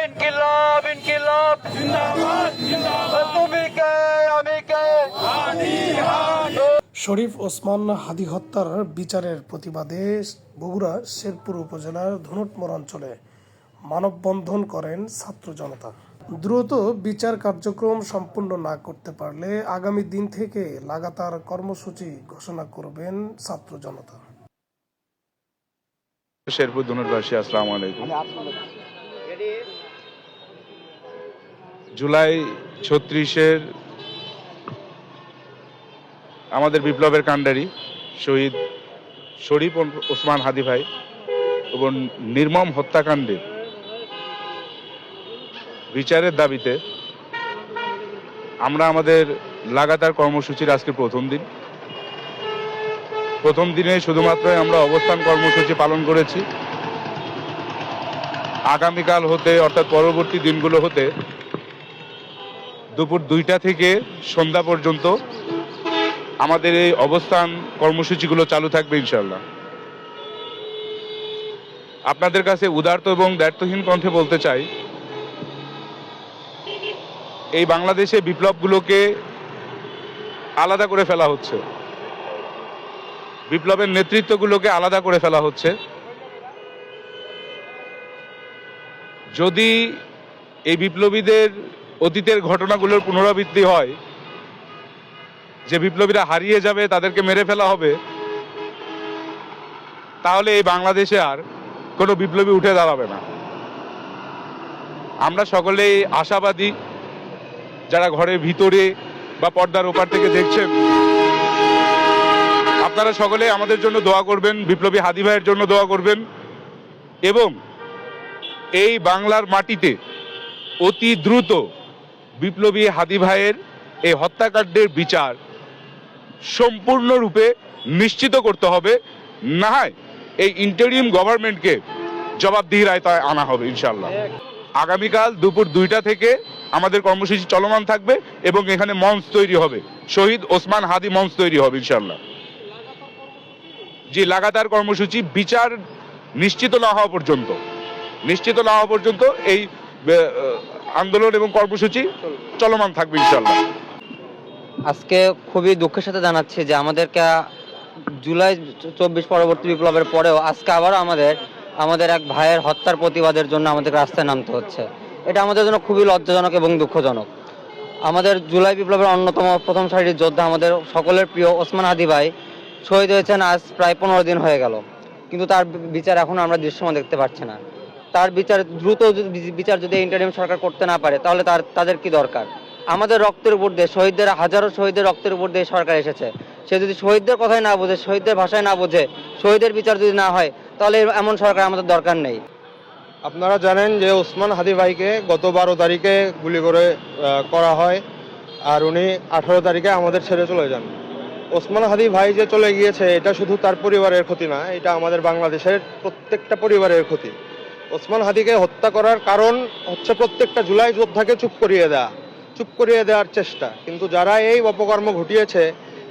ইনকিলাব ইনকিলাব তুমি কে আমি কে। শরীফ ওসমান হাদি হত্যার বিচারের প্রতিবাদে বগুড়া শেরপুর উপজেলার ধনুটমোড় অঞ্চলে মানববন্ধন করেন ছাত্র জনতা। দ্রুত বিচার কার্যক্রম সম্পূর্ণ না করতে পারলে আগামী দিন থেকে লাগাতার কর্মসূচি ঘোষণা করবেন ছাত্র জনতা। শেরপুর ধনুটবাসী, আসসালামু আলাইকুম। জুলাই ৩৬-এর আমাদের বিপ্লবের কাণ্ডারি শহীদ শরীফ ওসমান হাদি ভাই এবং নির্মম হত্যাকাণ্ডের বিচারের দাবিতে আমরা আমাদের লাগাতার কর্মসূচির আজকে প্রথম দিনে শুধুমাত্র আমরা অবস্থান কর্মসূচি পালন করেছি। আগামীকাল হতে অর্থাৎ পরবর্তী দিনগুলো হতে দুপুর 2টা থেকে সন্ধ্যা পর্যন্ত আমাদের এই অবস্থান কর্মসূচিগুলো চালু থাকবে ইনশাআল্লাহ। আপনাদের কাছে উদারত এবং দায়িত্বহীন কণ্ঠে বলতে চাই, এই বাংলাদেশে বিপ্লবগুলোকে আলাদা করে ফেলা হচ্ছে, বিপ্লবের নেতৃত্বগুলোকে আলাদা করে ফেলা হচ্ছে। যদি এই বিপ্লবীদের অতীতের ঘটনাগুলোর পুনরাবৃত্তি হয়, যে বিপ্লবীরা হারিয়ে যাবে, তাদেরকে মেরে ফেলা হবে, তাহলে এই বাংলাদেশে আর কোনো বিপ্লবী উঠে দাঁড়াবে না। আমরা সকলেই আশাবাদী, যারা ঘরের ভিতরে বা পর্দার ওপার থেকে দেখছেন, আপনারা সকলে আমাদের জন্য দোয়া করবেন, বিপ্লবী হাদি ভাইয়ের জন্য দোয়া করবেন এবং এই বাংলার মাটিতে অতি দ্রুত বিপ্লবী হাদি ভাইয়ের এই হত্যাকাণ্ডের বিচার সম্পূর্ণরূপে নিশ্চিত করতে হবে। না হয় এই ইন্টারিম গভর্নমেন্টকে জবাবদিহির আওতায় আনা হবে ইনশাআল্লাহ। আগামীকাল দুপুর 2টা থেকে আমাদের কর্মসূচি চলমান থাকবে এবং এখানে মঞ্চ তৈরি হবে, শহীদ ওসমান হাদি মঞ্চ তৈরি হবে ইনশাআল্লাহ। যে লাগাতার কর্মসূচি বিচার নিশ্চিত না হওয়া পর্যন্ত এই আন্দোলন এবং কর্মসূচি চলমান থাকবে ইনশাআল্লাহ। আজকে খুবই দুঃখের সাথে জানাচ্ছি যে আমাদেরকে জুলাই 24 পরবর্তী বিপ্লবের পরেও আজকে আবারও আমাদের এক ভাইয়ের হত্যার প্রতিবাদের জন্য আমাদের রাস্তায় নামতে হচ্ছে। এটা আমাদের জন্য খুবই লজ্জাজনক এবং দুঃখজনক। আমাদের জুলাই বিপ্লবের অন্যতম প্রথম সারির যোদ্ধা, আমাদের সকলের প্রিয় ওসমান হাদি ভাই শহীদ হয়েছেন আজ প্রায় 15 দিন হয়ে গেল, কিন্তু তার বিচার এখন আমরা দৃশ্যমান দেখতে পাচ্ছি না। তার দ্রুত বিচার যদি ইন্টারিম সরকার করতে না পারে, তাহলে তাদের কি দরকার? আমাদের রক্তের উপর দিয়ে হাজারো শহীদের রক্তের উপর দিয়ে সরকার এসেছে। সে যদি শহীদদের কথাই না বোঝে, শহীদদের ভাষায় না বোঝে, শহীদের বিচার যদি না হয়, তাহলে এমন সরকার আমাদের দরকার নেই। আপনারা জানেন যে ওসমান হাদি ভাইকে গত 12 তারিখে গুলি করে করা হয়, আর উনি 18 তারিখে আমাদের ছেড়ে চলে যান। ওসমান হাদি ভাই যে চলে গিয়েছে, এটা শুধু তার পরিবারের ক্ষতি না, এটা আমাদের বাংলাদেশের প্রত্যেকটা পরিবারের ক্ষতি। ওসমান হাদিকে হত্যা করার কারণ হচ্ছে প্রত্যেকটা জুলাই যোদ্ধাকে চুপ করিয়ে দেওয়ার চেষ্টা। কিন্তু যারা এই অপকর্ম ঘটিয়েছে,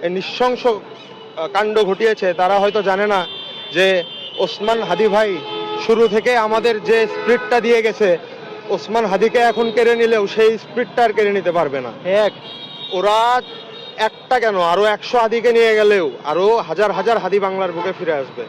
এই নৃশংস কাণ্ড ঘটিয়েছে, তারা হয়তো জানে না যে ওসমান হাদি ভাই শুরু থেকে আমাদের যে স্পিরিটটা দিয়ে গেছে, ওসমান হাদিকে এখন কেড়ে নিলেও সেই স্পিরিটটা আর কেড়ে নিতে পারবে না। ওরা একটা কেন, আরো 100 হাদিকে নিয়ে গেলেও আরো হাজার হাজার হাদি বাংলার বুকে ফিরে আসবে।